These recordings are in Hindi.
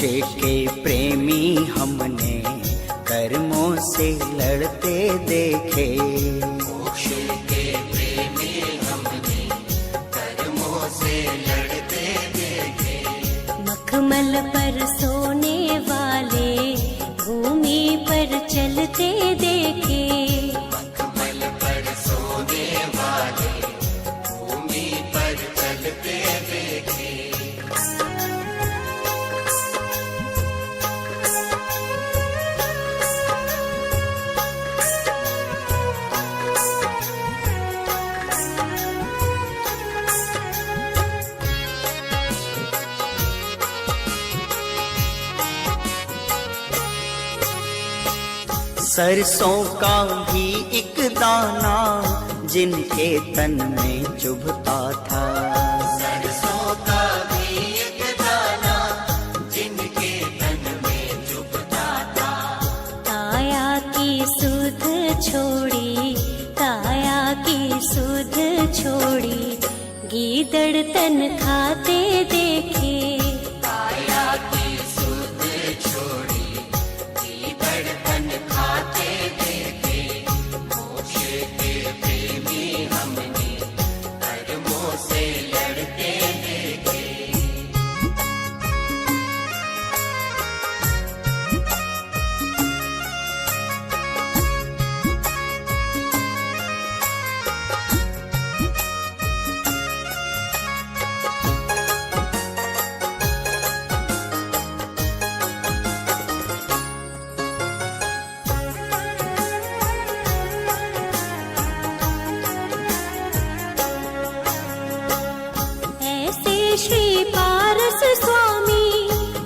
के प्रेमी हमने कर्मों से लड़ते देखे। मोक्ष के प्रेमी हमने कर्मों से लड़ते देखे। मखमल पर सोने वाले भूमि पर चलते देखे। मखमल पर सोने वाले भूमि पर चलते देखे। सरसों का भी एक दाना जिनके तन में चुभता था। सरसों का भी एक दाना जिनके तन में चुभता था। काया की सुध छोड़ी, काया की सुध छोड़ी, गीदड़ तन खाते देखे। काया की सुध छोड़ी, गीदड़ तन खाते देखे। मोक्ष के प्रेमी हमने कर्मों से लड़ते देखे। ऐसे श्री पारस स्वामी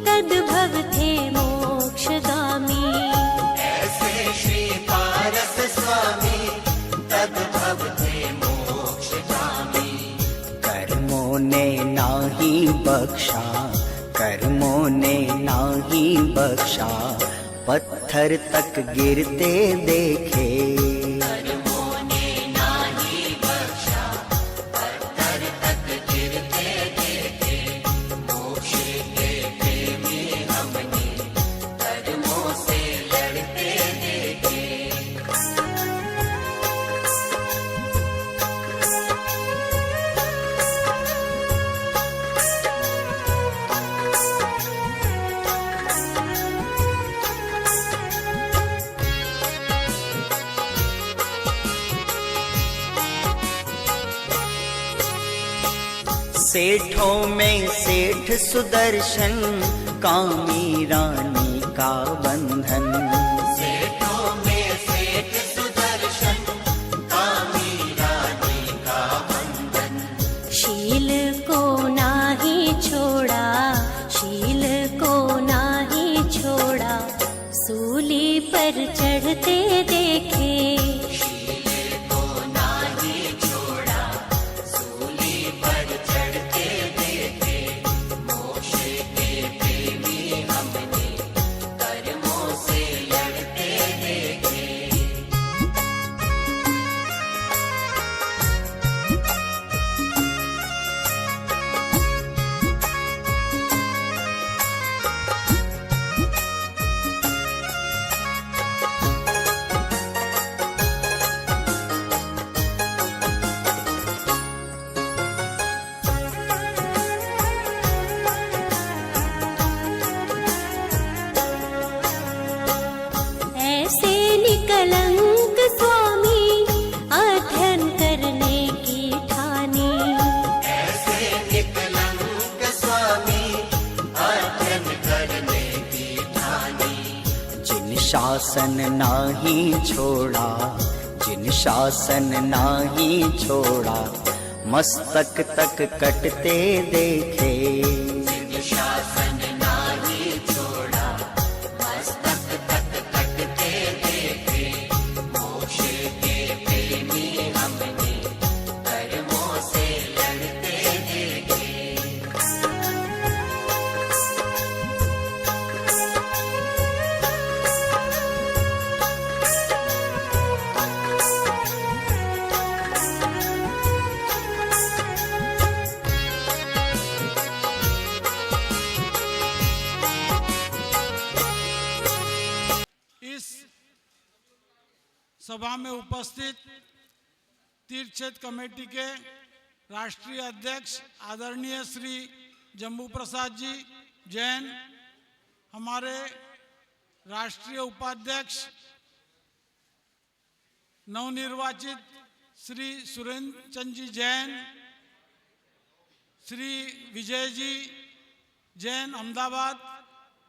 तद्भव थे मोक्षगामी। ऐसे श्री पारस स्वामी तद्भव थे मोक्षगामी। कर्मों ने नाही बख्शा, कर्मों ने नाही बख्शा, पत्थर तक गिरते देखे। कर्मों ने नाही बख्शा, पत्थर तक गिरते देखे। मोक्ष के प्रेमी हमने कर्मों से लड़ते देखे। सेठों में सेठ सुदर्शन, कामी रानी का बंधन। सेठों में सेठ सुदर्शन, कामी रानी का बंधन। शील को नाही छोड़ा, शील को नाही छोड़ा, सूली पर चढ़ते देखे। शील को नाही छोड़ा, सूली पर चढ़ते देखे। मोक्ष के प्रेमी हमने कर्मों से लड़ते देखे। ऐसे निकलंक स्वामी अध्ययन करने की ठानी। ऐसे निकलंक स्वामी अध्ययन करने की ठानी। जिन शासन नाही छोड़ा, जिन शासन नाही छोड़ा, मस्तक तक कटते देखे। जिन शासन नाही छोड़ा, मस्तक तक कटते देखे। मोक्ष के प्रेमी हमने कर्मों से लड़ते देखे। सभा में उपस्थित तीर्थ क्षेत्र कमेटी के राष्ट्रीय अध्यक्ष आदरणीय श्री जम्बू प्रसाद जी जैन, हमारे राष्ट्रीय उपाध्यक्ष नवनिर्वाचित श्री सुरेंद्र चंद जी जैन, श्री विजय जी जैन अहमदाबाद,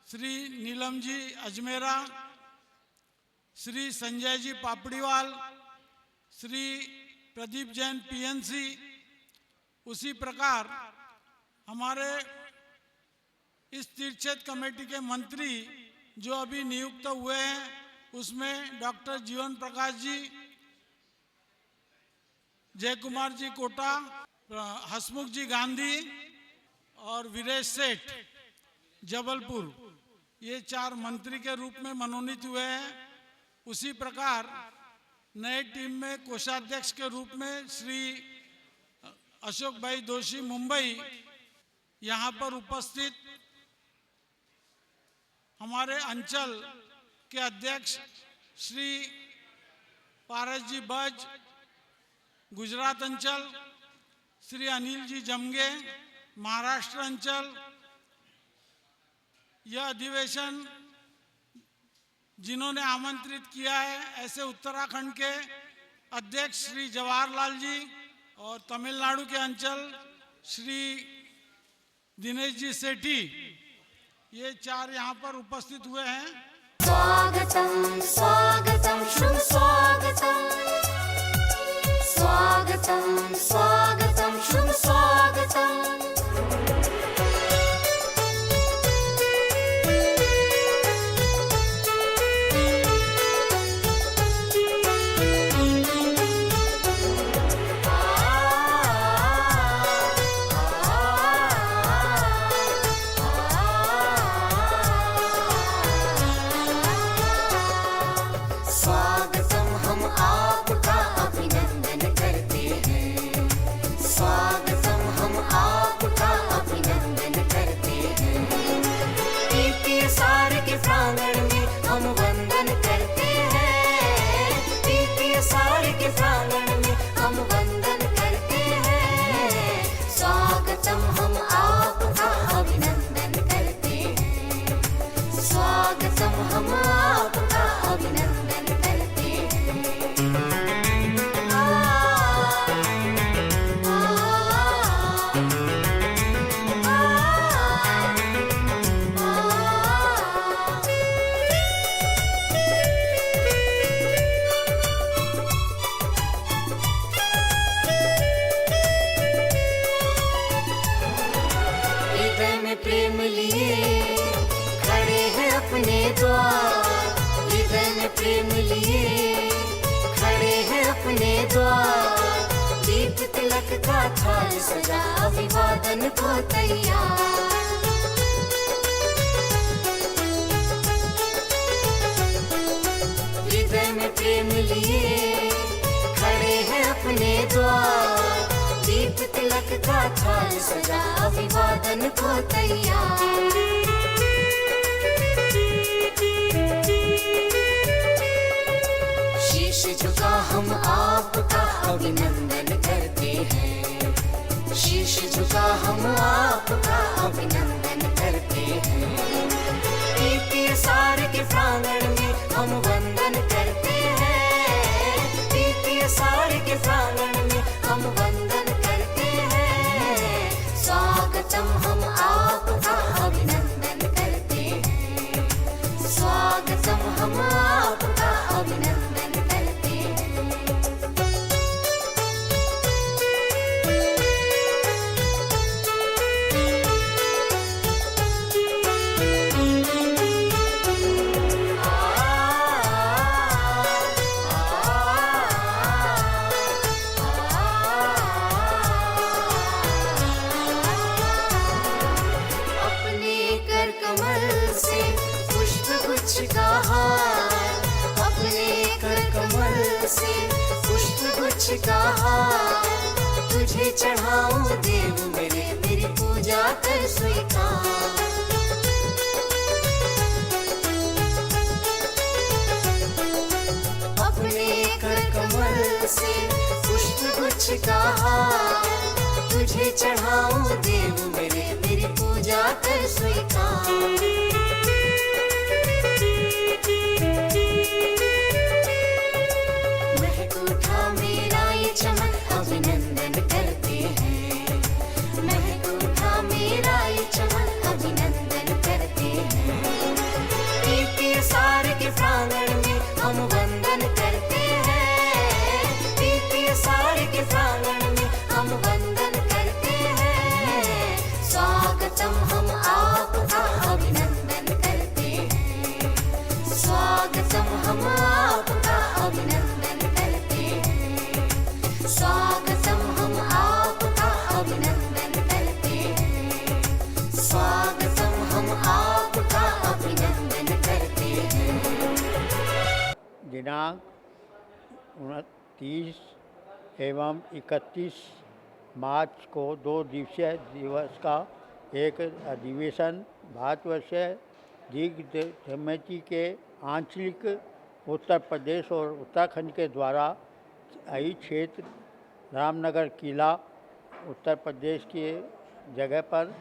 श्री नीलम जी अजमेरा, श्री संजय जी पापड़ीवाल, श्री प्रदीप जैन पीएनसी। उसी प्रकार हमारे इस तीर्थ क्षेत्र कमेटी के मंत्री जो अभी नियुक्त हुए हैं, उसमें डॉक्टर जीवन प्रकाश जी, जय कुमार जी कोटा, हसमुख जी गांधी और वीरेश सेठ जबलपुर, ये 4 मंत्री के रूप में मनोनीत हुए हैं। उसी प्रकार नए टीम में कोषाध्यक्ष के रूप में श्री अशोक भाई दोषी मुंबई, यहाँ पर उपस्थित हमारे अंचल के अध्यक्ष श्री पारस जी बज गुजरात अंचल, श्री अनिल जी जमगे महाराष्ट्र अंचल। यह अधिवेशन जिन्होंने आमंत्रित किया है ऐसे उत्तराखंड के अध्यक्ष श्री जवाहरलाल जी और तमिलनाडु के अंचल श्री दिनेश जी सेठी, ये 4 यहाँ पर उपस्थित हुए हैं। स्वागतम स्वागतम शुभ स्वागतम, स्वागतम स्वागतम शुभ स्वागतम। प्रेम लिए खड़े हैं अपने द्वार, हृदय में प्रेम लिए खड़े हैं अपने द्वार। दीप तिलक का थाल सजा अभिवादन को तैयार। हृदय में प्रेम लिए खड़े हैं अपने द्वार। दीप तिलक का थाल सजा अभिवादन को तैयार। शीश झुका हम आपका अभिनंदन करते हैं। शीश झुका हम आपका अभिनंदन करते हैं। पीपी सार के प्रांगण में हम वंदन करते हैं। पीपी सार के प्रांगण में हम वंदन करते हैं। स्वागतम हम आपका अभिनंदन करते हैं। स्वागतम हम आपका अभिनंदन करते हैं। का हार अपने कर कमल से पुष्प गुच्छ का हार तुझे चढ़ाऊं देव मेरे, मेरी पूजा कर स्वीकार। अपने कर स्वीकार। महक उठा मेरा ये चमन, अभिनंदन करते हैं। महक उठा मेरा ये चमन, अभिनंदन करते हैं। प्रीति सार के प्रांगण में हम वंदन करते हैं। प्रीति सार के प्रांगण में हम वंदन करते हैं। स्वागतम हम आपका अभिनंदन करते हैं। स्वागतम हम आपका अभिनंदन करते हैं। स्वागतम हम आपका अभिनंदन करते हैं। स्वागतम हम आपका अभिनंदन करते हैं। दिनांक 29 एवं 31 मार्च को 2 दिवसीय दिवस का एक अधिवेशन भारतवर्षीय दिग्गज समिति के आंचलिक उत्तर प्रदेश और उत्तराखंड के द्वारा आई क्षेत्र रामनगर किला उत्तर प्रदेश के जगह पर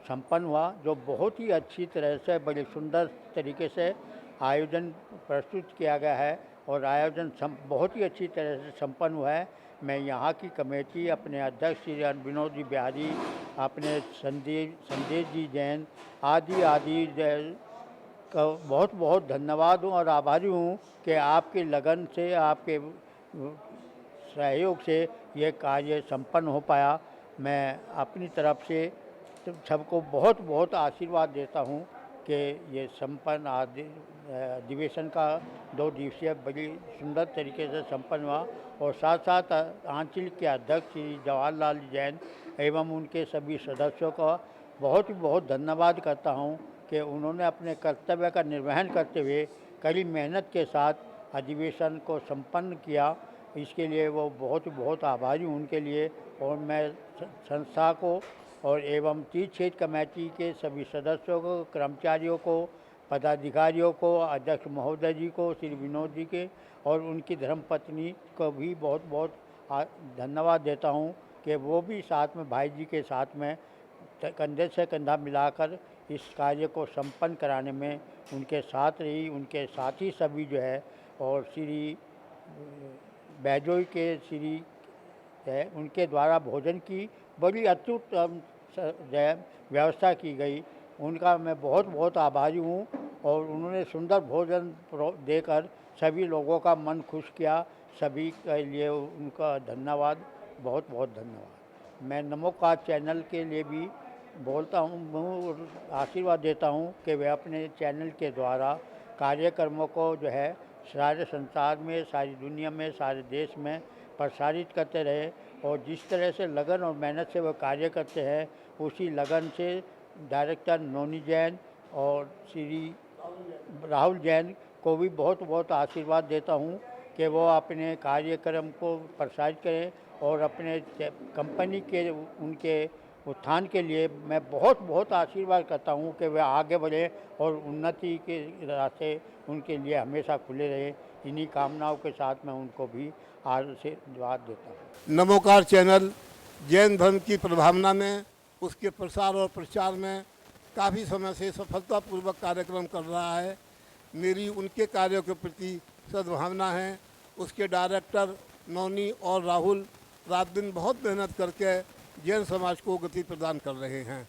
संपन्न हुआ, जो बहुत ही अच्छी तरह से बड़े सुंदर तरीके से आयोजन प्रस्तुत किया गया है और आयोजन बहुत ही अच्छी तरह से संपन्न हुआ है। मैं यहाँ की कमेटी, अपने अध्यक्ष श्री विनोद जी बिहारी, अपने संदेश जी जैन आदि का बहुत बहुत धन्यवाद हूँ और आभारी हूँ कि आपके लगन से, आपके सहयोग से ये कार्य संपन्न हो पाया। मैं अपनी तरफ से सबको बहुत बहुत आशीर्वाद देता हूँ कि ये संपन्न अधिवेशन का 2 दिवसीय बड़ी सुंदर तरीके से संपन्न हुआ और साथ साथ आंचलिक के अध्यक्ष श्री जवाहरलाल जैन एवं उनके सभी सदस्यों का बहुत धन्यवाद करता हूँ कि उन्होंने अपने कर्तव्य का निर्वहन करते हुए कड़ी मेहनत के साथ अधिवेशन को संपन्न किया। इसके लिए वो बहुत आभारी हूँ उनके लिए। और मैं संस्था को और एवं तीर्थ क्षेत्र कमेटी के सभी सदस्यों को, कर्मचारियों को, पदाधिकारियों को, अध्यक्ष महोदय जी को, श्री विनोद जी के और उनकी धर्मपत्नी को भी बहुत धन्यवाद देता हूँ कि वो भी साथ में भाई जी के साथ में कंधे से कंधा मिलाकर इस कार्य को संपन्न कराने में उनके साथ रही। उनके साथी सभी जो है और श्री बैजोई के श्री है, उनके द्वारा भोजन की बड़ी अटूट व्यवस्था की गई। उनका मैं बहुत आभारी हूँ और उन्होंने सुंदर भोजन देकर सभी लोगों का मन खुश किया। सभी के लिए उनका धन्यवाद, बहुत धन्यवाद। मैं नमोकार चैनल के लिए भी बोलता हूँ, आशीर्वाद देता हूँ कि वे अपने चैनल के द्वारा कार्यक्रमों को जो है सारे संसार में, सारी दुनिया में, सारे देश में प्रसारित करते रहे और जिस तरह से लगन और मेहनत से वो कार्य करते हैं उसी लगन से डायरेक्टर नोनी जैन और श्री राहुल जैन को भी बहुत आशीर्वाद देता हूँ कि वो अपने कार्यक्रम को प्रसारित करें और अपने कंपनी के उनके उत्थान के लिए मैं बहुत आशीर्वाद करता हूँ कि वे आगे बढ़े और उन्नति के रास्ते उनके लिए हमेशा खुले रहे। इन्हीं कामनाओं के साथ मैं उनको भी आशीर्वाद देता हूँ। नमोकार चैनल जैन धर्म की प्रभावना में, उसके प्रसार और प्रचार में काफ़ी समय से सफलतापूर्वक कार्यक्रम कर रहा है। मेरी उनके कार्यों के प्रति सद्भावना है। उसके डायरेक्टर नौनी और राहुल रात दिन बहुत मेहनत करके जैन समाज को गति प्रदान कर रहे हैं।